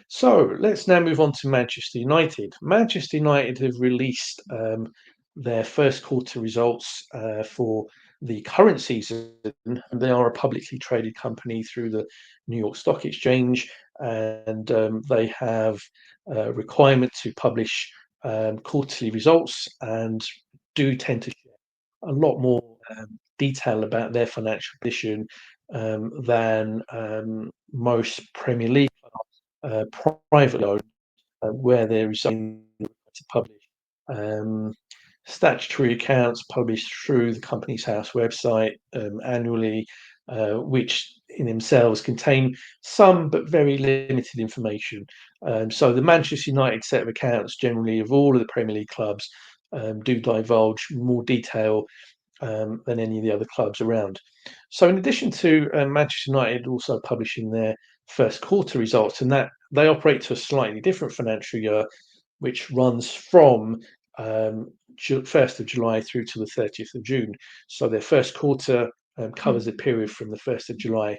So let's now move on to Manchester United. Manchester United have released their first quarter results for the current season. They are a publicly traded company through the New York Stock Exchange, and they have a requirement to publish quarterly results and do tend to share a lot more detail about their financial position than most Premier League uh, privately owned, where there is something to publish. Um, Statutory accounts published through the company's house website annually, which in themselves contain some but very limited information. So the Manchester United set of accounts, generally of all of the Premier League clubs, do divulge more detail than any of the other clubs around. So, in addition to Manchester United also publishing their first quarter results, and that they operate to a slightly different financial year, which runs from 1st of July through to the 30th of June. So, their first quarter covers the period from the 1st of July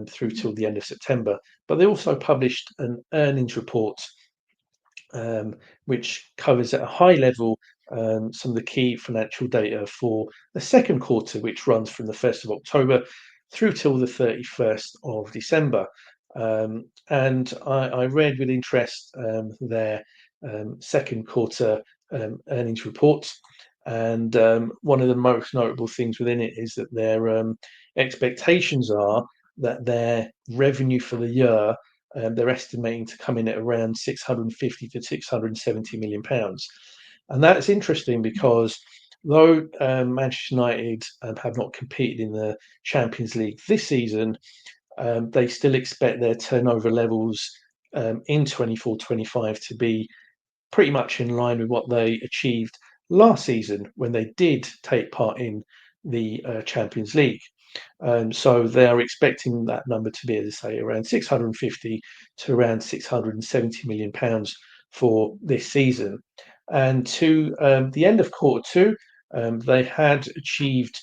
through till the end of September. But they also published an earnings report which covers at a high level some of the key financial data for the second quarter, which runs from the 1st of October through till the 31st of December. And I read with interest their second quarter earnings reports. And one of the most notable things within it is that their expectations are that their revenue for the year they're estimating to come in at around 650 to 670 million pounds, and that's interesting because though Manchester United have not competed in the Champions League this season, they still expect their turnover levels in 24-25 to be pretty much in line with what they achieved last season when they did take part in the Champions League. So they are expecting that number to be, as I say, around 650 to around 670 million pounds for this season. And to the end of quarter two, they had achieved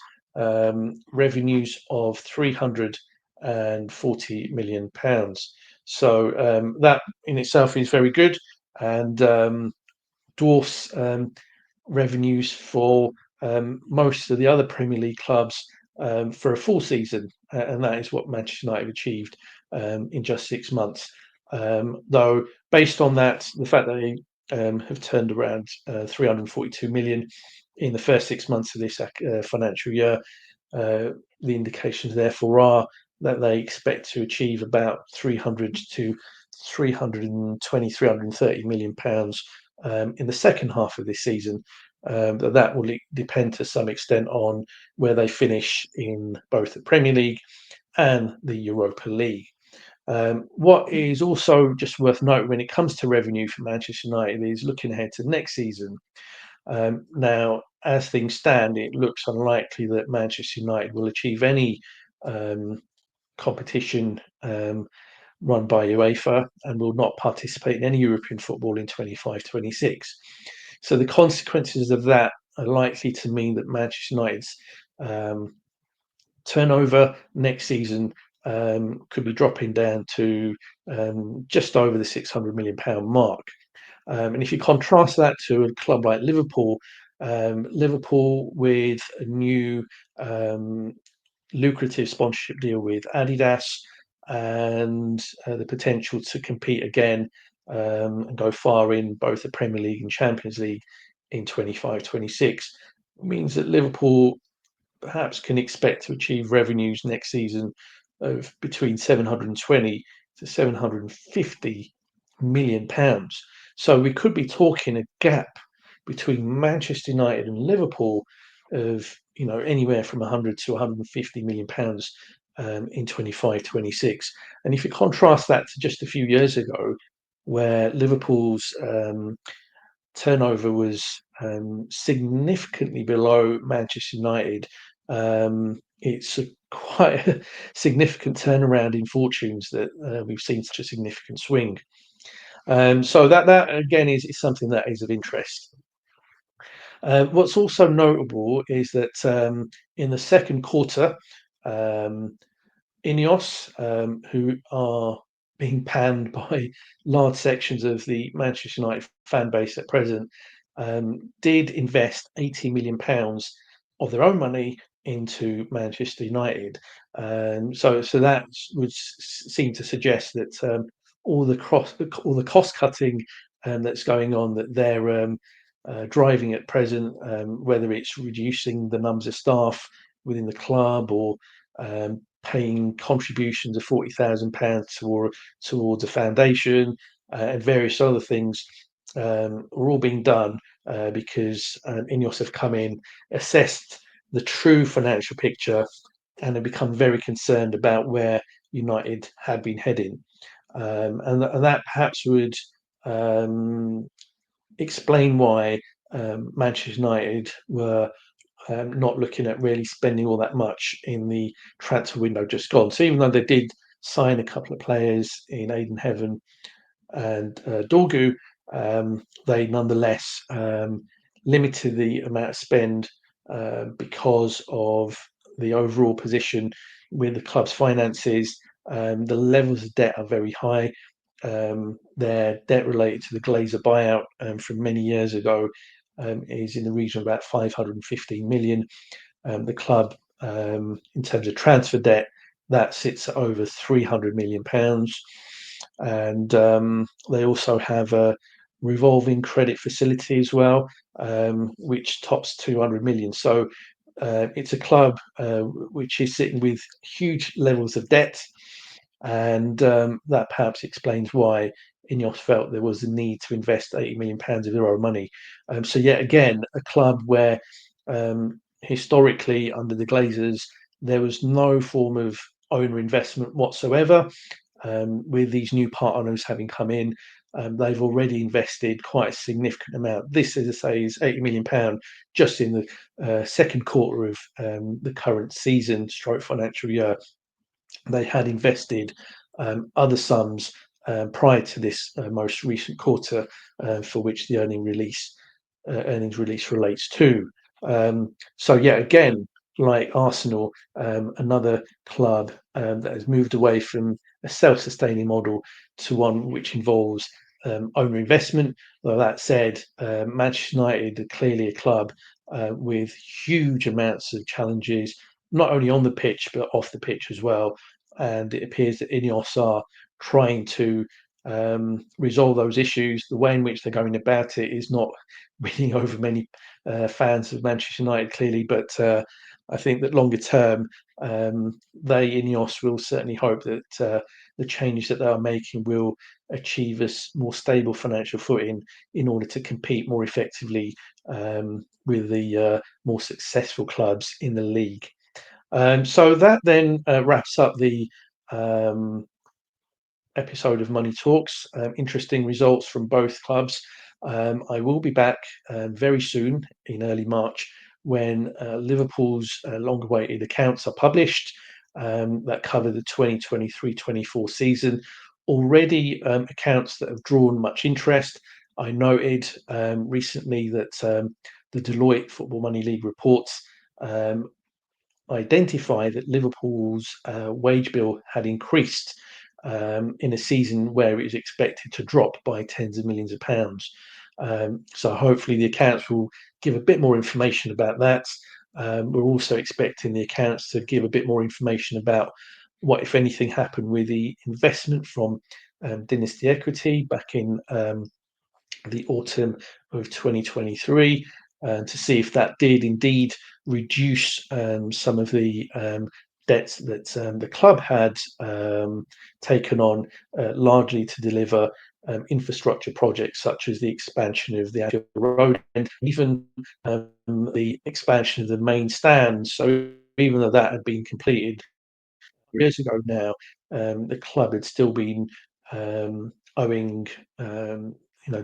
revenues of 340 million pounds. So that in itself is very good and dwarfs revenues for most of the other Premier League clubs for a full season, and that is what Manchester United achieved in just 6 months. Though, based on that, the fact that they have turned around 342 million in the first 6 months of this financial year, the indications therefore are that they expect to achieve about 300 to 320, 330 million pounds in the second half of this season. That will depend to some extent on where they finish in both the Premier League and the Europa League. What is also just worth noting when it comes to revenue for Manchester United is looking ahead to next season. Now, as things stand, it looks unlikely that Manchester United will achieve any competition run by UEFA and will not participate in any European football in 25-26. So the consequences of that are likely to mean that Manchester United's turnover next season could be dropping down to just over the £600 million mark. And if you contrast that to a club like Liverpool, Liverpool with a new lucrative sponsorship deal with Adidas and the potential to compete again and go far in both the Premier League and Champions League in 25-26 means that Liverpool perhaps can expect to achieve revenues next season of between 720 to 750 million pounds. So we could be talking a gap between Manchester United and Liverpool of anywhere from 100 to 150 million pounds in 25-26. And if you contrast that to just a few years ago, where Liverpool's turnover was significantly below Manchester United, it's quite a significant turnaround in fortunes that we've seen such a significant swing. So that again is something that is of interest. What's also notable is that in the second quarter, Ineos, who are being panned by large sections of the Manchester United fan base at present, did invest £80 million of their own money into Manchester United. So that would seem to suggest that all the cost cutting that's going on, that they're driving at present, whether it's reducing the numbers of staff within the club, or paying contributions of £40,000 towards a foundation, and various other things, are all being done because INEOS have come in, assessed the true financial picture, and have become very concerned about where United had been heading. And that perhaps would um, explain why Manchester United were not looking at really spending all that much in the transfer window just gone. So even though they did sign a couple of players in Aiden Heaven and Dorgu, they nonetheless limited the amount of spend because of the overall position with the club's finances. The levels of debt are very high. Their debt related to the Glazer buyout from many years ago is in the region of about 515 million. The club, in terms of transfer debt, that sits at over 300 million pounds, and they also have a revolving credit facility as well, which tops 200 million. So it's a club which is sitting with huge levels of debt, and that perhaps explains why Ineos felt there was a need to invest £80 million of their own money. So yet again, a club where historically under the Glazers there was no form of owner investment whatsoever. With these new part owners having come in, they've already invested quite a significant amount. This, as I say, is £80 million just in the second quarter of the current season, stroke financial year. They had invested other sums prior to this most recent quarter, for which the earnings release relates to. So yeah, again, like Arsenal, another club that has moved away from a self-sustaining model to one which involves owner investment. Though that said, Manchester United are clearly a club with huge amounts of challenges, not only on the pitch but off the pitch as well. And it appears that Ineos are trying to resolve those issues. The way in which they're going about it is not winning over many fans of Manchester United, clearly, but I think that longer term, they, Ineos, will certainly hope that the changes that they are making will achieve a more stable financial footing in order to compete more effectively with the more successful clubs in the league. So that then wraps up the um, episode of Money Talks. Interesting results from both clubs. I will be back very soon in early March when Liverpool's long-awaited accounts are published that cover the 2023-24 season. Already accounts that have drawn much interest. I noted recently that the Deloitte Football Money League reports identify that Liverpool's wage bill had increased in a season where it was expected to drop by tens of millions of pounds. So hopefully the accounts will give a bit more information about that. We're also expecting the accounts to give a bit more information about what, if anything, happened with the investment from Dynasty Equity back in the autumn of 2023, to see if that did indeed reduce some of the debts that the club had taken on, largely to deliver infrastructure projects such as the expansion of the Anfield Road and even the expansion of the main stand. So even though that had been completed years ago now, the club had still been owing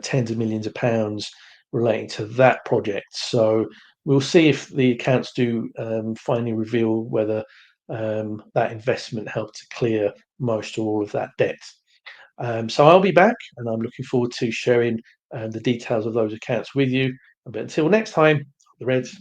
tens of millions of pounds relating to that project. So we'll see if the accounts do finally reveal whether that investment helped to clear most or all of that debt. So I'll be back, and I'm looking forward to sharing the details of those accounts with you. But until next time, the Reds.